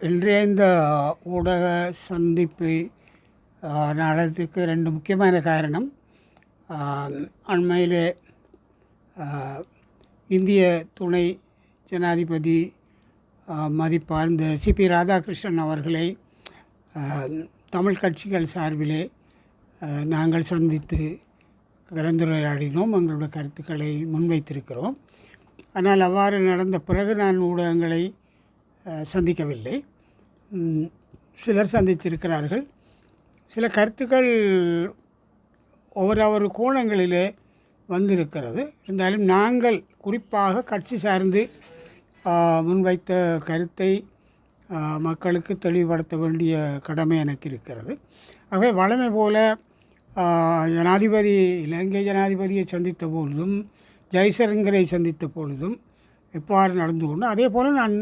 இன்றைய இந்த ஊடக சந்திப்பு நடத்துக்கு ரெண்டு முக்கியமான காரணம். அண்மையிலே இந்திய துணை ஜனாதிபதி மதிப்பார்ந்த சிபி ராதாகிருஷ்ணன் அவர்களை தமிழ் கட்சிகள் சார்பிலே நாங்கள் சந்தித்து கலந்துரையாடினோம், எங்களுடைய கருத்துக்களை முன்வைத்திருக்கிறோம். ஆனால் அவ்வாறு நடந்த பிறகு நான் ஊடகங்களை சந்திக்கவில்லை. சிலர் சந்தித்திருக்கிறார்கள். சில கருத்துக்கள் ஒவ்வொரு கோணங்களிலே வந்திருக்கிறது. இருந்தாலும் நாங்கள் குறிப்பாக கட்சி சார்ந்து முன்வைத்த கருத்தை மக்களுக்கு தெளிவுபடுத்த வேண்டிய கடமை எனக்கு இருக்கிறது. ஆகவே வழமை போல இலங்கை ஜனாதிபதியை சந்தித்த பொழுதும் ஜெய்சங்கரை சந்தித்த பொழுதும் எவ்வாறு நடந்து கொண்டு, அதே போல் நான்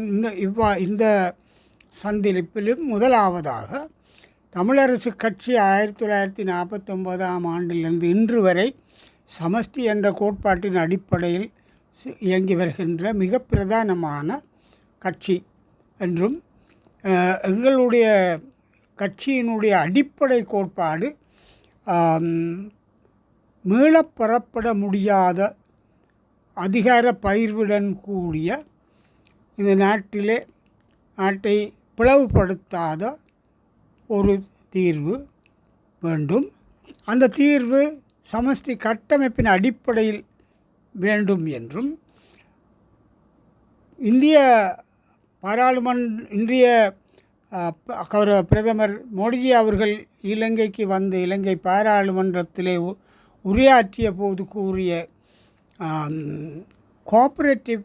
இந்த சந்திப்பிலும் முதலாவதாக தமிழரசு கட்சி 1949ஆம் ஆண்டிலிருந்து இன்று வரை சமஷ்டி என்ற கோட்பாட்டின் அடிப்படையில் இயங்கி வருகின்ற மிக பிரதானமான கட்சி என்றும், எங்களுடைய கட்சியினுடைய அடிப்படை கோட்பாடு மீளப்பெறப்பட முடியாத அதிகார பகிர்வுடன் கூடிய இந்த நாட்டை பிளவுபடுத்தாத ஒரு தீர்வு வேண்டும். அந்த தீர்வு சமஷ்டி கட்டமைப்பின் அடிப்படையில் வேண்டும் என்றும், இந்திய இன்றைய பிரதமர் மோடிஜி அவர்கள் இலங்கைக்கு வந்து இலங்கை பாராளுமன்றத்திலே உரையாற்றிய போது கூறிய கோஆபரேட்டிவ்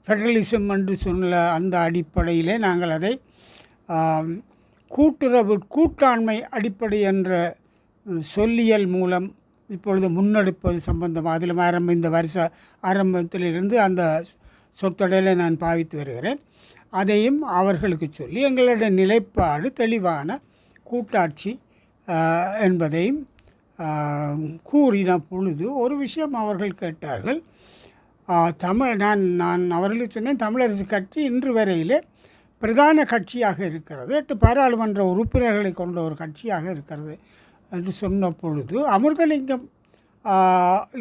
ஃபெடரலிசம் என்று சொன்ன அந்த அடிப்படையிலே நாங்கள் அதை கூட்டாண்மை அடிப்படை என்ற சொல்லியல் மூலம் இப்பொழுது முன்னெடுப்பது சம்பந்தமாக அதில் இந்த வருஷ ஆரம்பத்திலிருந்து அந்த சொற்றொடரை நான் பாவித்து வருகிறேன். அதையும் அவர்களுக்கு சொல்லி எங்களுடைய நிலைப்பாடு தெளிவான கூட்டாட்சி என்பதையும் கூறின பொழுது ஒரு விஷயம் அவர்கள் கேட்டார்கள். நான் அவர்களுக்கு சொன்னேன், தமிழரசு கட்சி இன்று வரையிலே பிரதான கட்சியாக இருக்கிறது, 8 பாராளுமன்ற உறுப்பினர்களை கொண்ட ஒரு கட்சியாக இருக்கிறது என்று சொன்ன பொழுது, அமிர்தலிங்கம்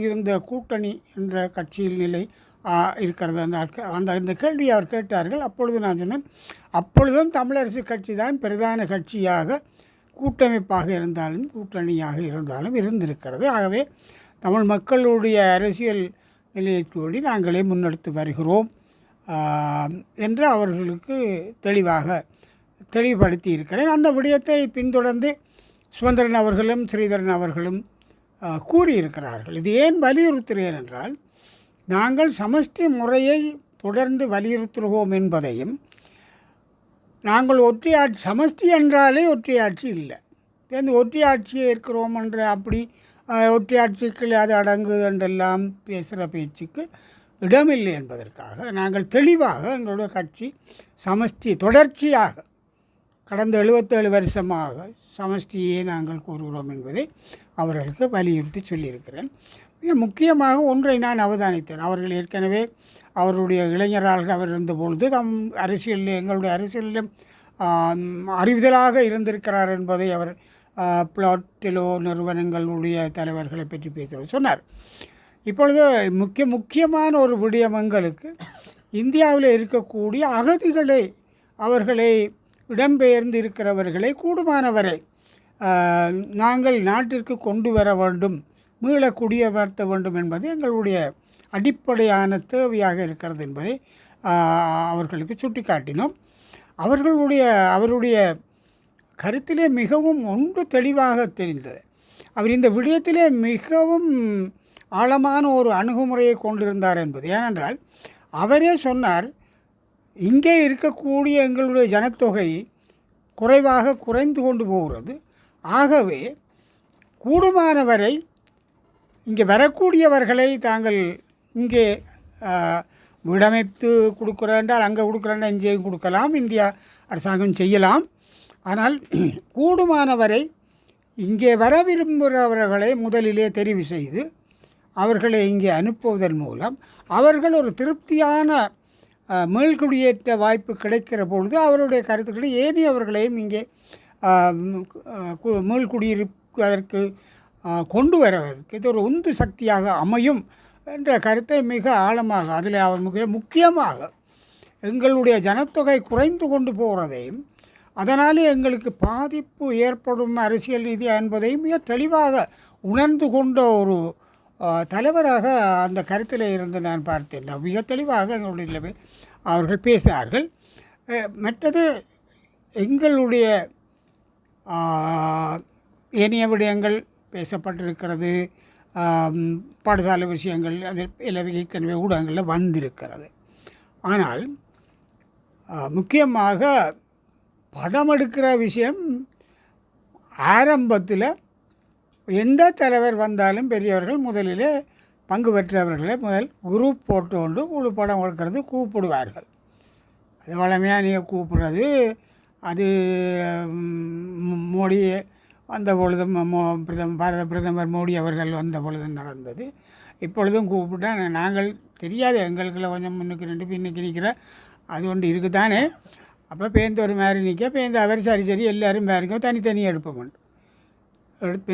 இருந்த கூட்டணி என்ற கட்சியில் நிலை இருக்கிறது அந்த கேள்வியை அவர் கேட்டார்கள். அப்பொழுது நான் சொன்னேன், அப்பொழுதும் தமிழரசு கட்சி தான் பிரதான கட்சியாக கூட்டமைப்பாக இருந்தாலும் கூட்டணியாக இருந்தாலும் இருந்திருக்கிறது. ஆகவே தமிழ் மக்களுடைய அரசியல் நிலையை கூடி நாங்களே முன்னெடுத்து வருகிறோம் என்று அவர்களுக்கு தெளிவுபடுத்தி இருக்கிறேன். அந்த விடயத்தை பின்தொடர்ந்து சுமந்திரன் அவர்களும் ஸ்ரீதரன் அவர்களும் கூறியிருக்கிறார்கள். இது ஏன் வலியுறுத்துகிறேன் என்றால், நாங்கள் சமஷ்டி முறையை தொடர்ந்து வலியுறுத்துகிறோம் என்பதையும், நாங்கள் ஒற்றையாட்சி சமஷ்டி என்றாலே ஒற்றையாட்சி இல்லை, ஒற்றையாட்சியே இருக்கிறோம் என்ற அப்படி ஒற்றையாட்சிக்கு அது அடங்குது என்றெல்லாம் பேசுகிற பேச்சுக்கு இடமில்லை என்பதற்காக நாங்கள் தெளிவாக எங்களுடைய கட்சி சமஷ்டி தொடர்ச்சியாக கடந்த 77 வருஷமாக சமஷ்டியே நாங்கள் கூறுகிறோம் என்பதை அவர்களுக்கு வலியுறுத்தி சொல்லியிருக்கிறேன். மிக முக்கியமாக ஒன்றை நான் அவதானித்தேன். அவர்கள் ஏற்கனவே அவருடைய இளைஞராக அவர் இருந்தபொழுது எங்களுடைய அரசியலிலும் அறிவுதலாக இருந்திருக்கிறார் என்பதை அவர் பிளாட்டிலோ நிறுவனங்களுடைய தலைவர்களை பற்றி பேசுகிறார் சொன்னார். இப்பொழுது முக்கியமான ஒரு விடயம், எங்களுக்கு இந்தியாவில் இருக்கக்கூடிய அகதிகளை, அவர்களை இடம்பெயர்ந்து இருக்கிறவர்களை கூடுமானவரை நாங்கள் நாட்டிற்கு கொண்டு வர வேண்டும், மீள குடியமர்த்த வேண்டும் என்பது எங்களுடைய அடிப்படையான தேவையாக இருக்கிறது என்பதை அவர்களுக்கு சுட்டி காட்டினோம். அவருடைய கருத்திலே மிகவும் ஒன்று தெளிவாக தெரிந்தது. அவர் இந்த விடயத்திலே மிகவும் ஆழமான ஒரு அணுகுமுறையை கொண்டிருந்தார் என்பது. ஏனென்றால் அவரே சொன்னார், இங்கே இருக்கக்கூடிய எங்களுடைய ஜனத்தொகை குறைந்து கொண்டு போகிறது. ஆகவே கூடுமானவரை இங்கே வரக்கூடியவர்களை தாங்கள் இங்கே விடமைத்து கொடுக்குறேன்றால் அங்கே கொடுக்குறேன்னா இங்கேயும் கொடுக்கலாம், இந்தியா அரசாங்கம் செய்யலாம். ஆனால் கூடுமானவரை இங்கே வர விரும்புகிறவர்களை முதலிலே தெரிவு செய்து அவர்களை இங்கே அனுப்புவதன் மூலம் அவர்கள் ஒரு திருப்தியான மீள்குடியேற்ற வாய்ப்பு கிடைக்கிற பொழுது அவருடைய கருத்துக்களை ஏனையவர்களையும் இங்கே மீள்குடியிருப்பதற்கு கொண்டு வருவதற்கு இது ஒரு உந்து சக்தியாக அமையும் என்ற கருத்தை மிக ஆழமாக அதில் அவர் மிக முக்கியமாக எங்களுடைய ஜனத்தொகை குறைந்து கொண்டு போகிறதையும் அதனாலே எங்களுக்கு பாதிப்பு ஏற்படும் அரசியல் ரீதியாக என்பதையும் மிக தெளிவாக உணர்ந்து கொண்ட ஒரு தலைவராக அந்த கருத்தில் இருந்து நான் பார்த்தேன். மிக தெளிவாக எங்களுடைய அவர்கள் பேசினார்கள். மற்றது எங்களுடைய ஏனைய விடயங்கள் பேசப்பட்டிருக்கிறது. பாடசாலை விஷயங்கள் அதில் ஏற்கனவே ஊடகங்களில் வந்திருக்கிறது. ஆனால் முக்கியமாக படம் எடுக்கிற விஷயம் ஆரம்பத்தில் எந்த தலைவர் வந்தாலும் பெரியவர்கள் முதலில் பங்கு பெற்றவர்களை முதல் குரூப் போட்டு கொண்டு குழு படம் எடுக்கிறது கூப்பிடுவார்கள். அது வளமையாக நீங்கள் கூப்பிடுறது அது மோடி வந்த பொழுதும் பாரத பிரதமர் மோடி அவர்கள் வந்த பொழுதும் நடந்தது. இப்பொழுதும் கூப்பிட்டா நாங்கள் தெரியாது எங்களுக்குள்ள கொஞ்சம் முன்னுக்கு ரெண்டு பின்னுக்கு நிற்கிற அது ஒன்று இருக்குதானே. அப்போ பேருந்து ஒரு மாதிரி நிற்க பேருந்து அவர் சரி எல்லோரும் பாருங்க தனித்தனியாக எடுப்போம் எடுத்து